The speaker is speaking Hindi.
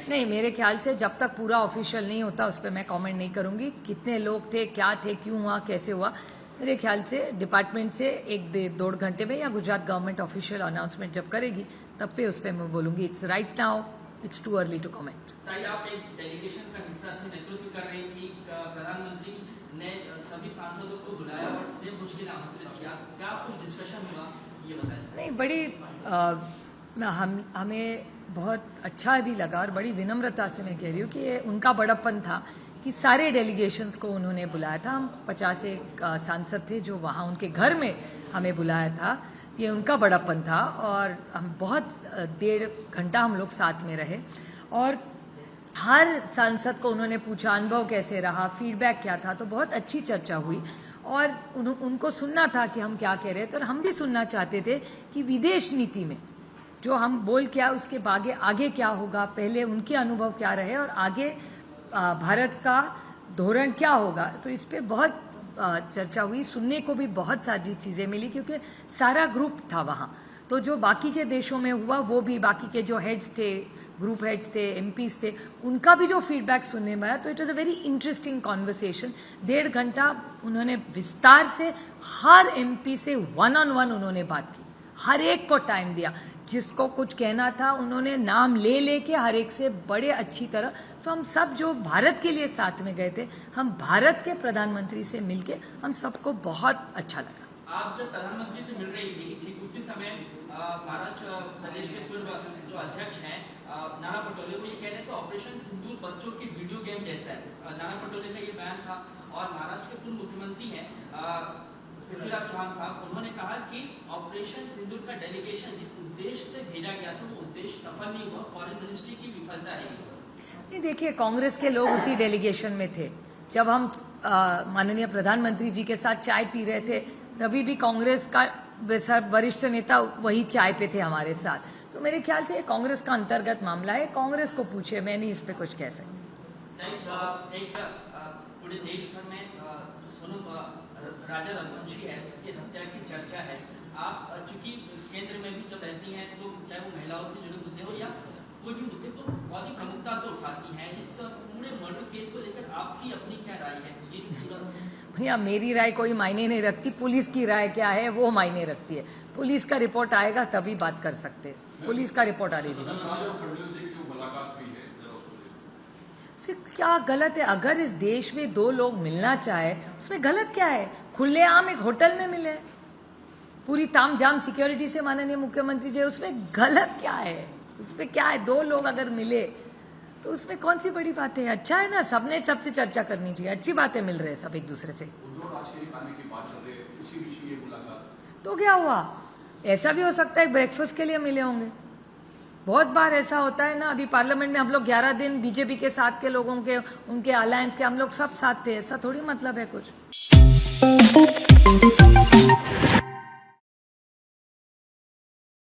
नहीं, मेरे ख्याल से जब तक पूरा ऑफिशियल नहीं होता उस पर मैं कमेंट नहीं करूंगी। कितने लोग थे, क्या थे, क्यों हुआ, कैसे हुआ, मेरे ख्याल से डिपार्टमेंट से 1-1.5 घंटे में या गुजरात गवर्नमेंट ऑफिशियल अनाउंसमेंट जब करेगी तब पे उस पर मैं बोलूंगी। It's right now, it's too early to comment. आप एक डेलीगेशन का हिस्सा थे, नेतृत्व कर रही थी। प्रधानमंत्री ने सभी सांसदों को बुलाया और स्नेह भोज के लिए आमंत्रित किया, क्या कुछ डिस्कशन हुआ, ये बताएं। नहीं, बड़ी हमें बहुत अच्छा भी लगा और बड़ी विनम्रता से मैं कह रही हूँ कि ये उनका बड़प्पन था कि सारे डेलीगेशंस को उन्होंने बुलाया था। हम 51 सांसद थे जो वहाँ उनके घर में हमें बुलाया था। ये उनका बड़प्पन था और हम बहुत 1.5 घंटा हम लोग साथ में रहे और हर सांसद को उन्होंने पूछा अनुभव कैसे रहा, फीडबैक क्या था। तो बहुत अच्छी चर्चा हुई और उनको सुनना था कि हम क्या कह रहे थे और हम भी सुनना चाहते थे कि विदेश नीति में जो हम बोल क्या उसके आगे क्या होगा, पहले उनके अनुभव क्या रहे और आगे भारत का धोरण क्या होगा। तो इस पे बहुत चर्चा हुई, सुनने को भी बहुत सारी चीज़ें मिली क्योंकि सारा ग्रुप था वहाँ। तो जो बाकी के देशों में हुआ वो भी, बाकी के जो हेड्स थे, ग्रुप हेड्स थे, एमपीज थे, उनका भी जो फीडबैक सुनने में आया। तो it was a very interesting conversation. 1.5 घंटा उन्होंने विस्तार से हर एमपी से 1-on-1 उन्होंने बात की, हर एक को टाइम दिया, जिसको कुछ कहना था उन्होंने नाम ले लेके हर एक से बड़े अच्छी तरह। तो हम सब जो भारत के लिए साथ में गए थे, हम भारत के प्रधानमंत्री से मिलके हम सबको बहुत अच्छा लगा। आप जब प्रधानमंत्री से मिल रही थी, ठीक उसी समय महाराष्ट्र प्रदेश के पूर्व जो अध्यक्ष हैं नाना पटोले, वो ये कह रहे थे ऑपरेशन सिंदूर बच्चों की वीडियो गेम जैसा है। नाना पटोले का ये बयान था और महाराष्ट्र के पूर्व मुख्यमंत्री हैं पृथ्वीराज चौहान साहब, उन्होंने कहा कि ऑपरेशन सिंदूर का डेलीगेशन जिस उद्देश्य से भेजा गया था वो उद्देश्य सफल नहीं हुआ, फॉरेन मिनिस्ट्री की विफलता रही। ये देखिए, कांग्रेस के लोग उसी डेलीगेशन में थे। जब हम माननीय प्रधानमंत्री जी के साथ चाय पी रहे थे तभी भी कांग्रेस का वरिष्ठ नेता वही चाय पे थे हमारे साथ। तो मेरे ख्याल से कांग्रेस का अंतर्गत मामला है, कांग्रेस को पूछे, मैं नहीं इस पे कुछ कह सकती। पूरे देश भर में सोनू राजा रघुवंशी है, उसकी हत्या की चर्चा है। आप चूंकि केंद्र में भी जब रहती हैं तो चाहे वो महिलाओं से जुड़े मुद्दे हो या कोई भी मुद्दे तो बहुत ही प्रमुखता से उठाती हैं। इस पूरे मर्डर केस को लेकर आपकी अपनी क्या राय है? भैया, मेरी राय कोई मायने नहीं रखती, पुलिस की राय क्या है वो मायने रखती है। पुलिस का रिपोर्ट आएगा तभी बात कर सकते। पुलिस का रिपोर्ट आ रही थी। क्या गलत है? अगर इस देश में 2 लोग मिलना चाहे उसमें गलत क्या है? खुलेआम एक होटल में मिले, पूरी तामझाम सिक्योरिटी से माननीय मुख्यमंत्री जी, उसमें गलत क्या है? उसमें क्या है? 2 लोग अगर मिले तो उसमें कौन सी बड़ी बात है? अच्छा है ना, सबने सबसे चर्चा करनी चाहिए, अच्छी बातें मिल रहे हैं सब एक दूसरे से। तो क्या हुआ? ऐसा भी हो सकता है ब्रेकफास्ट के लिए मिले होंगे। बहुत बार ऐसा होता है ना, अभी पार्लियामेंट में हम लोग 11 दिन बीजेपी के साथ के लोगों के, उनके अलायंस के हम लोग सब साथ थे, ऐसा थोड़ी मतलब है कुछ।